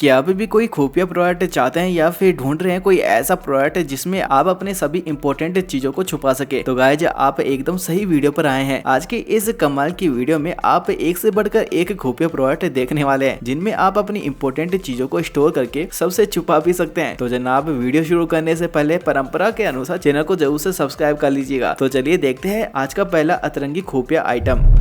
क्या आप भी कोई खुफिया प्रोडक्ट चाहते हैं या फिर ढूंढ रहे हैं कोई ऐसा प्रोडक्ट जिसमें आप अपने सभी इंपॉर्टेंट चीजों को छुपा सके? तो गाइज आप एकदम सही वीडियो पर आए हैं। आज की इस कमाल की वीडियो में आप एक से बढ़कर एक खुफिया प्रोडक्ट देखने वाले हैं जिनमें आप अपनी इंपॉर्टेंट चीजों को स्टोर करके सबसे छुपा भी सकते हैं। तो जनाब वीडियो शुरू करने से पहले परंपरा के अनुसार चैनल को जरूर से सब्सक्राइब कर लीजिएगा। तो चलिए देखते हैं आज का पहला अतरंगी खुफिया आइटम।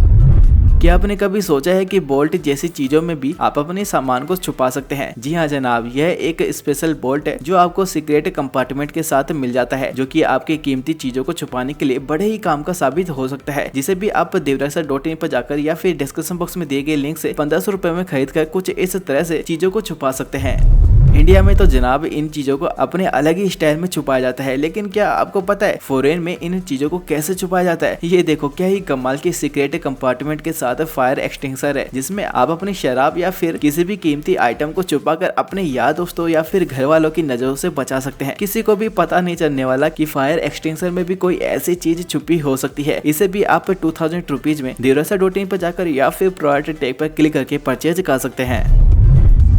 क्या आपने कभी सोचा है कि बोल्ट जैसी चीजों में भी आप अपने सामान को छुपा सकते हैं? जी हाँ जनाब, यह एक स्पेशल बोल्ट है जो आपको सीक्रेट कंपार्टमेंट के साथ मिल जाता है, जो कि आपकी कीमती चीजों को छुपाने के लिए बड़े ही काम का साबित हो सकता है, जिसे भी आप देवरासा.in पर जाकर या फिर डिस्क्रिप्शन बॉक्स में दिए गए लिंक से 1500 रुपए में खरीद कर कुछ इस तरह से चीजों को छुपा सकते हैं। इंडिया में तो जनाब इन चीजों को अपने अलग ही स्टाइल में छुपाया जाता है, लेकिन क्या आपको पता है फॉरेन में इन चीजों को कैसे छुपाया जाता है? ये देखो क्या ही कमाल की सीक्रेट कंपार्टमेंट के साथ फायर एक्सटिंग्विशर है, जिसमें आप अपनी शराब या फिर किसी भी कीमती आइटम को छुपाकर अपने यार दोस्तों या फिर घर वालों की नजरों से बचा सकते हैं। किसी को भी पता नहीं चलने वाला कि फायर एक्सटिंग्विशर में भी कोई ऐसी चीज छुपी हो सकती है। इसे भी आप 2000 रुपीज में देवरासा.in पर जाकर या फिर प्रोडक्ट टैग पर क्लिक करके परचेज कर सकते हैं।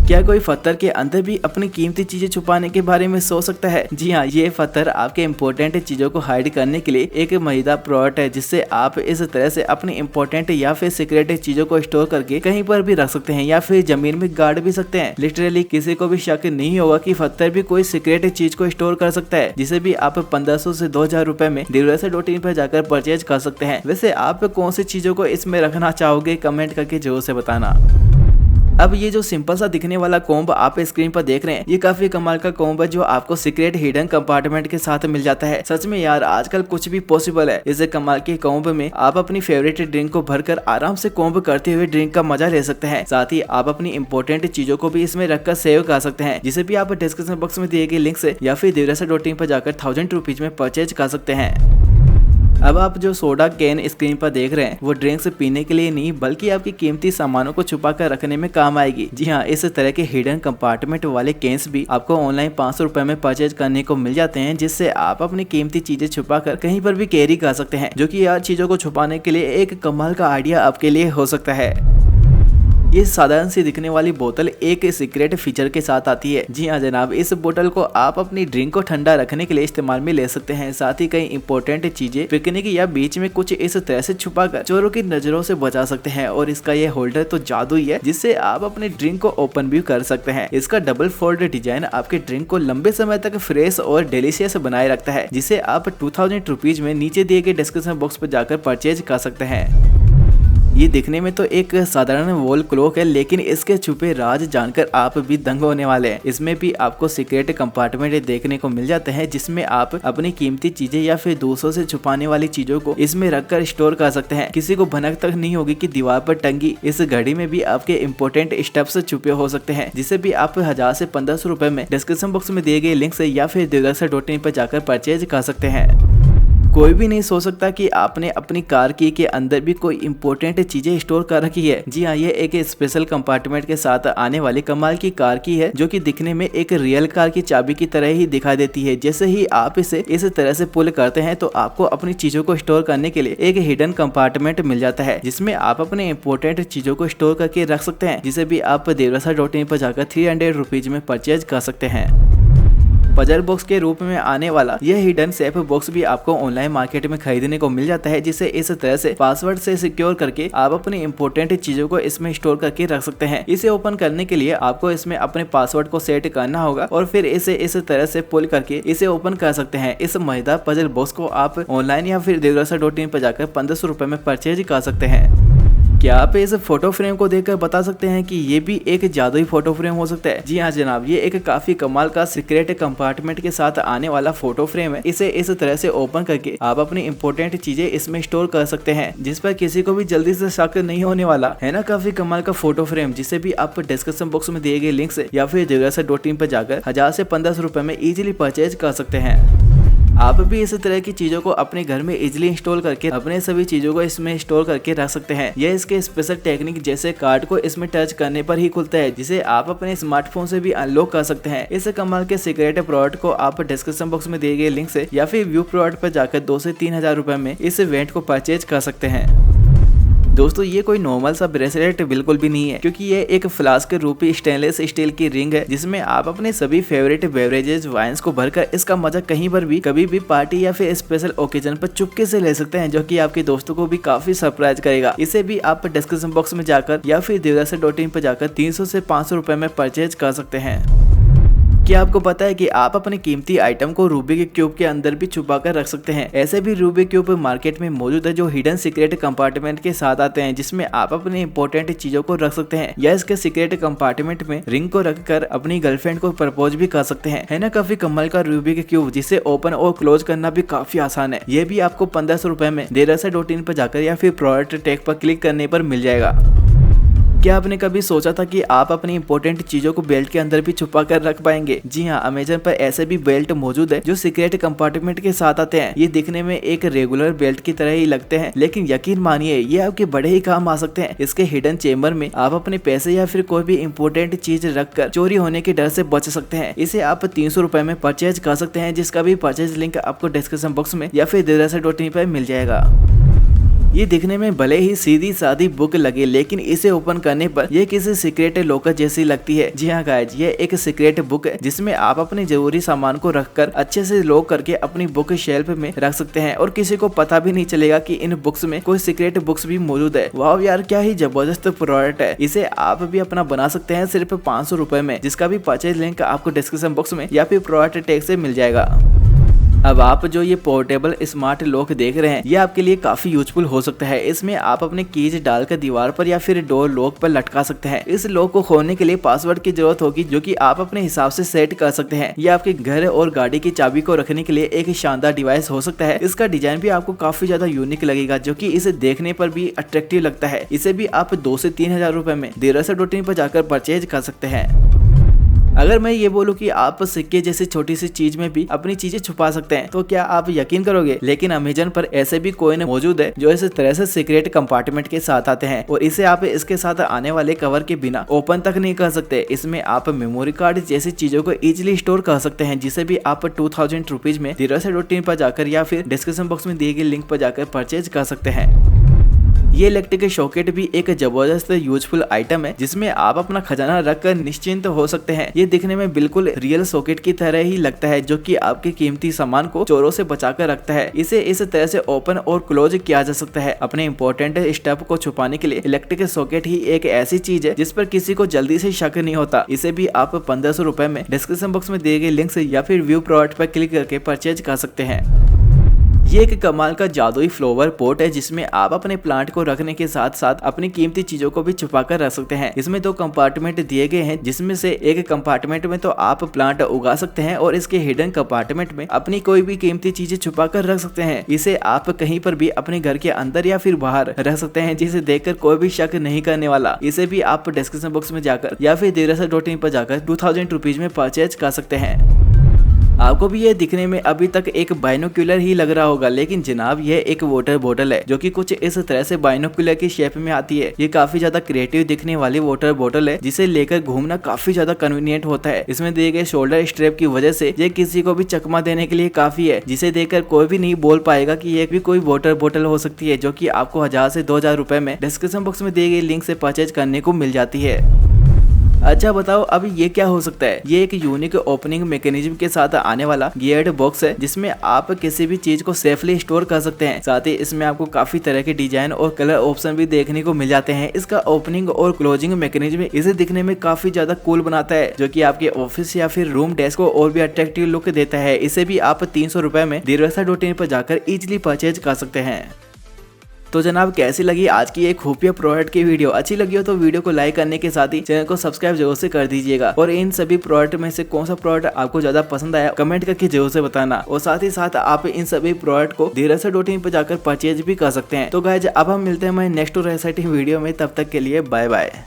क्या कोई पत्थर के अंदर भी अपनी कीमती चीजें छुपाने के बारे में सोच सकता है? जी हाँ, ये पत्थर आपके इम्पोर्टेंट चीजों को हाइड करने के लिए एक मजेदार प्रोडक्ट है, जिससे आप इस तरह से अपनी इम्पोर्टेंट या फिर सीक्रेट चीजों को स्टोर करके कहीं पर भी रख सकते हैं या फिर जमीन में गाड़ भी सकते हैं। लिटरली किसी को भी शक नहीं होगा कि पत्थर भी कोई सीक्रेट चीज को स्टोर कर सकता है, जिसे भी आप 1500 से 2000 रुपए में देवरासा.in पर जाकर परचेज कर सकते हैं। वैसे आप कौन सी चीजों को इसमें रखना चाहोगे? कमेंट करके जरूर से बताना। अब ये जो सिंपल सा दिखने वाला कॉम्ब आप स्क्रीन पर देख रहे हैं, ये काफी कमाल का कॉम्ब है जो आपको सीक्रेट हिडन कंपार्टमेंट के साथ मिल जाता है। सच में यार आजकल कुछ भी पॉसिबल है। इस कमाल के कॉम्ब में आप अपनी फेवरेट ड्रिंक को भरकर आराम से कॉम्ब करते हुए ड्रिंक का मजा ले सकते हैं। साथ ही आप अपनी इंपॉर्टेंट चीजों को भी इसमें रखकर सेव कर सकते हैं, जिसे भी आप डिस्क्रिप्शन बॉक्स में दिए गए लिंक से या फिर देवरासा.in पर जाकर 1000 रुपीज में परचेज कर सकते हैं। अब आप जो सोडा कैन स्क्रीन पर देख रहे हैं वो ड्रिंक्स पीने के लिए नहीं बल्कि आपकी कीमती सामानों को छुपा कर रखने में काम आएगी। जी हाँ, इस तरह के हिडन कंपार्टमेंट वाले कैंस भी आपको ऑनलाइन 500 रुपए में परचेज करने को मिल जाते हैं, जिससे आप अपनी कीमती चीजें छुपा कर कहीं पर भी कैरी कर सकते हैं, जो कि यार चीजों को छुपाने के लिए एक कमाल का आइडिया आपके लिए हो सकता है। ये साधारण सी दिखने वाली बोतल एक सीक्रेट फीचर के साथ आती है। जी हाँ जनाब, इस बोतल को आप अपनी ड्रिंक को ठंडा रखने के लिए इस्तेमाल में ले सकते हैं। साथ ही कई इंपॉर्टेंट चीजें पिकनिक या बीच में कुछ इस तरह से छुपाकर चोरों की नजरों से बचा सकते हैं। और इसका ये होल्डर तो जादू ही है, जिससे आप अपनी ड्रिंक को ओपन भी कर सकते हैं। इसका डबल फोल्ड डिजाइन आपके ड्रिंक को लंबे समय तक फ्रेश और डिलीशियस बनाए रखता है, जिसे आप 2000 रुपीज में नीचे दिए गए डिस्क्रिप्शन बॉक्स पर जाकर परचेज कर सकते हैं। ये दिखने में तो एक साधारण वॉल क्लॉक है, लेकिन इसके छुपे राज जानकर आप भी दंग होने वाले हैं। इसमें भी आपको सीक्रेट कंपार्टमेंट देखने को मिल जाते हैं, जिसमें आप अपनी कीमती चीजें या फिर दूसरों से छुपाने वाली चीजों को इसमें रखकर स्टोर कर सकते हैं। किसी को भनक तक नहीं होगी कि दीवार पर टंगी इस घड़ी में भी आपके इंपॉर्टेंट स्टेप्स छुपे हो सकते हैं, जिसे भी आप 1000 से 1500 रुपए में डिस्क्रिप्शन बॉक्स में दिए गए लिंक से या फिर देवरासा.in पर जाकर परचेज कर सकते हैं। कोई भी नहीं सोच सकता कि आपने अपनी कार की के अंदर भी कोई इंपॉर्टेंट चीजें स्टोर कर रखी है। जी हाँ, ये एक स्पेशल कंपार्टमेंट के साथ आने वाली कमाल की कार की है, जो कि दिखने में एक रियल कार की चाबी की तरह ही दिखाई देती है। जैसे ही आप इसे इस तरह से पुल करते हैं तो आपको अपनी चीजों को स्टोर करने के लिए एक हिडन कंपार्टमेंट मिल जाता है, जिसमें आप अपने इंपॉर्टेंट चीजों को स्टोर करके रख सकते हैं, जिसे भी आप देवरासा.in पर जाकर 300 रुपीज में परचेज कर सकते हैं। पजल बॉक्स के रूप में आने वाला यह हिडन सेफ बॉक्स भी आपको ऑनलाइन मार्केट में खरीदने को मिल जाता है, जिसे इस तरह से पासवर्ड से सिक्योर करके आप अपनी इंपॉर्टेंट चीजों को इसमें स्टोर करके रख सकते हैं। इसे ओपन करने के लिए आपको इसमें अपने पासवर्ड को सेट करना होगा और फिर इसे इस तरह से पुल करके इसे ओपन कर सकते हैं। इस मजेदार पजल बॉक्स को आप ऑनलाइन या फिर देवरासा.in पर जाकर 1500 रुपए में परचेज कर सकते हैं। क्या आप इस फोटो फ्रेम को देखकर बता सकते हैं कि ये भी एक जादुई फोटो फ्रेम हो सकता है? जी हाँ जनाब, ये एक काफी कमाल का सीक्रेट कंपार्टमेंट के साथ आने वाला फोटो फ्रेम है। इसे इस तरह से ओपन करके आप अपनी इंपॉर्टेंट चीजें इसमें स्टोर कर सकते हैं, जिस पर किसी को भी जल्दी से शक नहीं होने वाला है ना। काफी कमाल का फोटो फ्रेम, जिसे भी आप डिस्क्रिप्शन बॉक्स में दिए गए लिंक से या फिर देवरासा.in पर जाकर 1000 से 1500 रुपए में इजीली परचेज कर सकते हैं। आप भी इस तरह की चीजों को अपने घर में इजीली इंस्टॉल करके अपने सभी चीजों को इसमें स्टोर करके रख सकते हैं। यह इसके स्पेशल टेक्निक जैसे कार्ड को इसमें टच करने पर ही खुलता है, जिसे आप अपने स्मार्टफोन से भी अनलॉक कर सकते हैं। इस कमाल के सीक्रेट प्रोडक्ट को आप डिस्क्रिप्शन बॉक्स में दिए गए लिंक से या फिर व्यू प्रोडक्ट पर जाकर 2 से 3000 रुपए में इस इवेंट को परचेज कर सकते हैं। दोस्तों ये कोई नॉर्मल सा ब्रेसलेट बिल्कुल भी नहीं है, क्योंकि ये एक फ्लास्क रूपी स्टेनलेस स्टील की रिंग है जिसमें आप अपने सभी फेवरेट बेवरेजेस वाइन्स को भरकर इसका मजा कहीं पर भी कभी भी पार्टी या फिर स्पेशल ओकेजन पर चुपके से ले सकते हैं, जो कि आपके दोस्तों को भी काफी सरप्राइज करेगा। इसे भी आप डिस्क्रिप्शन बॉक्स में जाकर या फिर देवदासी.in पर जाकर 300 से 500 रुपए में परचेज कर सकते हैं। क्या आपको पता है कि आप अपने कीमती आइटम को रूबिक क्यूब के अंदर भी छुपा कर रख सकते हैं। ऐसे भी रूबिक क्यूब मार्केट में मौजूद है जो हिडन सीक्रेट कंपार्टमेंट के साथ आते हैं, जिसमें आप अपने इंपॉर्टेंट चीजों को रख सकते हैं या इसके सीक्रेट कंपार्टमेंट में रिंग को रखकर अपनी गर्लफ्रेंड को प्रपोज भी कर सकते हैं। है ना काफी कमाल का रूबिक क्यूब, जिसे ओपन और क्लोज करना भी काफी आसान है। ये भी आपको 1500 रुपए में देवदासी.in पर जाकर या फिर प्रोडक्ट टैग पर क्लिक करने पर मिल जाएगा। क्या आपने कभी सोचा था कि आप अपनी इंपॉर्टेंट चीजों को बेल्ट के अंदर भी छुपा कर रख पाएंगे? जी हाँ, अमेजन पर ऐसे भी बेल्ट मौजूद है जो सीक्रेट कंपार्टमेंट के साथ आते हैं। ये दिखने में एक रेगुलर बेल्ट की तरह ही लगते हैं, लेकिन यकीन मानिए ये आपके बड़े ही काम आ सकते हैं। इसके हिडन चेम्बर में आप अपने पैसे या फिर कोई भी इंपॉर्टेंट चीज रखकर चोरी होने के डर से बच सकते हैं। इसे आप 300 रुपए में परचेज कर सकते हैं, जिसका भी परचेज लिंक आपको डिस्क्रिप्शन बॉक्स में या फिर देवदासी.in पर मिल जाएगा। ये दिखने में भले ही सीधी सादी बुक लगे, लेकिन इसे ओपन करने पर यह किसी सीक्रेट लॉकर जैसी लगती है। जी हाँ गाइज, ये एक सीक्रेट बुक है जिसमें आप अपने जरूरी सामान को रखकर अच्छे से लॉक करके अपनी बुक शेल्फ में रख सकते हैं और किसी को पता भी नहीं चलेगा कि इन बुक्स में कोई सीक्रेट बुक्स भी मौजूद है। वाह यार, क्या ही जबरदस्त प्रोडक्ट है। इसे आप भी अपना बना सकते हैं सिर्फ 500 रुपए में, जिसका भी परचेज लिंक आपको डिस्क्रिप्शन बॉक्स में या फिर प्रोडक्ट टैग से मिल जाएगा। अब आप जो ये पोर्टेबल स्मार्ट लॉक देख रहे हैं, ये आपके लिए काफी यूजफुल हो सकता है। इसमें आप अपने कीज डालकर दीवार पर या फिर डोर लॉक पर लटका सकते हैं। इस लॉक को खोलने के लिए पासवर्ड की जरूरत होगी, जो कि आप अपने हिसाब से सेट कर सकते हैं। ये आपके घर और गाड़ी की चाबी को रखने के लिए एक शानदार डिवाइस हो सकता है। इसका डिजाइन भी आपको काफी ज्यादा यूनिक लगेगा, जो कि इसे देखने पर भी अट्रैक्टिव लगता है। इसे भी आप 2 से 3 हजार रुपए में देवदासी.in पर जाकर परचेज कर सकते हैं। अगर मैं ये बोलूं कि आप सिक्के जैसी छोटी सी चीज में भी अपनी चीजें छुपा सकते हैं, तो क्या आप यकीन करोगे? लेकिन अमेजन पर ऐसे भी कॉइन मौजूद है जो इस तरह से सीक्रेट कंपार्टमेंट के साथ आते हैं और इसे आप इसके साथ आने वाले कवर के बिना ओपन तक नहीं कर सकते। इसमें आप मेमोरी कार्ड जैसी चीजों को इजिली स्टोर कर सकते हैं, जिसे भी आप 2000 रुपीज में देवदासी.in पर जाकर या फिर डिस्क्रिप्शन बॉक्स में दिए गए लिंक पर जाकर परचेज कर सकते हैं। ये इलेक्ट्रिक सॉकेट भी एक जबरदस्त यूजफुल आइटम है, जिसमें आप अपना खजाना रखकर निश्चिंत हो सकते हैं। ये दिखने में बिल्कुल रियल सॉकेट की तरह ही लगता है, जो कि आपके कीमती सामान को चोरों से बचाकर रखता है। इसे इस तरह से ओपन और क्लोज किया जा सकता है। अपने इंपॉर्टेंट स्टेप को छुपाने के लिए इलेक्ट्रिक सॉकेट ही एक ऐसी चीज है जिस पर किसी को जल्दी से शक नहीं होता। इसे भी आप 1500 रुपए में डिस्क्रिप्शन बॉक्स में दिए गए लिंक से या फिर व्यू प्रोडक्ट पर क्लिक करके परचेज कर सकते हैं। ये एक कमाल का जादुई फ्लावर पॉट है, जिसमें आप अपने प्लांट को रखने के साथ साथ अपनी कीमती चीजों को भी छुपा कर रख सकते हैं। इसमें 2 कंपार्टमेंट दिए गए हैं, जिसमें से एक कंपार्टमेंट में तो आप प्लांट उगा सकते हैं और इसके हिडन कंपार्टमेंट में अपनी कोई भी कीमती चीजें छुपा कर रख सकते हैं। इसे आप कहीं पर भी अपने घर के अंदर या फिर बाहर रख सकते हैं, जिसे देखकर कोई भी शक नहीं करने वाला। इसे भी आप डिस्क्रिप्शन बॉक्स में जाकर या फिर देवदासी.in पर जाकर 2000 रुपीज में परचेज कर सकते हैं। आपको भी ये दिखने में अभी तक एक बाइनोक्यूलर ही लग रहा होगा, लेकिन जनाब ये एक वाटर बोतल है, जो कि कुछ इस तरह से बाइनोक्यूलर की शेप में आती है। ये काफी ज्यादा क्रिएटिव दिखने वाली वाटर बोतल है, जिसे लेकर घूमना काफी ज्यादा कन्वीनियंट होता है। इसमें दिए गए शोल्डर स्ट्रैप की वजह से ये किसी को भी चकमा देने के लिए काफी है, जिसे देखकर कोई भी नहीं बोल पाएगा कि ये भी कोई वाटर बोतल हो सकती है, जो कि आपको 1000 से 2000 रुपए में डिस्क्रिप्शन बॉक्स में दिए गए लिंक से परचेज करने को मिल जाती है। अच्छा बताओ, अभी ये क्या हो सकता है? ये एक यूनिक ओपनिंग मैकेनिज्म के साथ आने वाला गियर्ड बॉक्स है, जिसमें आप किसी भी चीज को सेफली स्टोर कर सकते हैं। साथ ही इसमें आपको काफी तरह के डिजाइन और कलर ऑप्शन भी देखने को मिल जाते हैं। इसका ओपनिंग और क्लोजिंग मैकेनिज्म इसे दिखने में काफी ज्यादा कूल बनाता है, जो कि आपके ऑफिस या फिर रूम डेस्क को और भी अट्रैक्टिव लुक देता है। इसे भी आप 300 रुपए में देवदासी.in पर जाकर इजिली परचेज कर सकते हैं। तो जनाब, कैसी लगी आज की एक खुफिया प्रोडक्ट की वीडियो? अच्छी लगी हो तो वीडियो को लाइक करने के साथ ही चैनल को सब्सक्राइब जरूर से कर दीजिएगा। और इन सभी प्रोडक्ट में से कौन सा प्रोडक्ट आपको ज्यादा पसंद आया कमेंट करके जरूर से बताना। और साथ ही साथ आप इन सभी प्रोडक्ट को देवदासी.in पर जाकर परचेज भी कर सकते हैं। तो गाइज, अब हम मिलते हैं हमारे नेक्स्ट एक्साइटिंग वीडियो में। तब तक के लिए बाय बाय।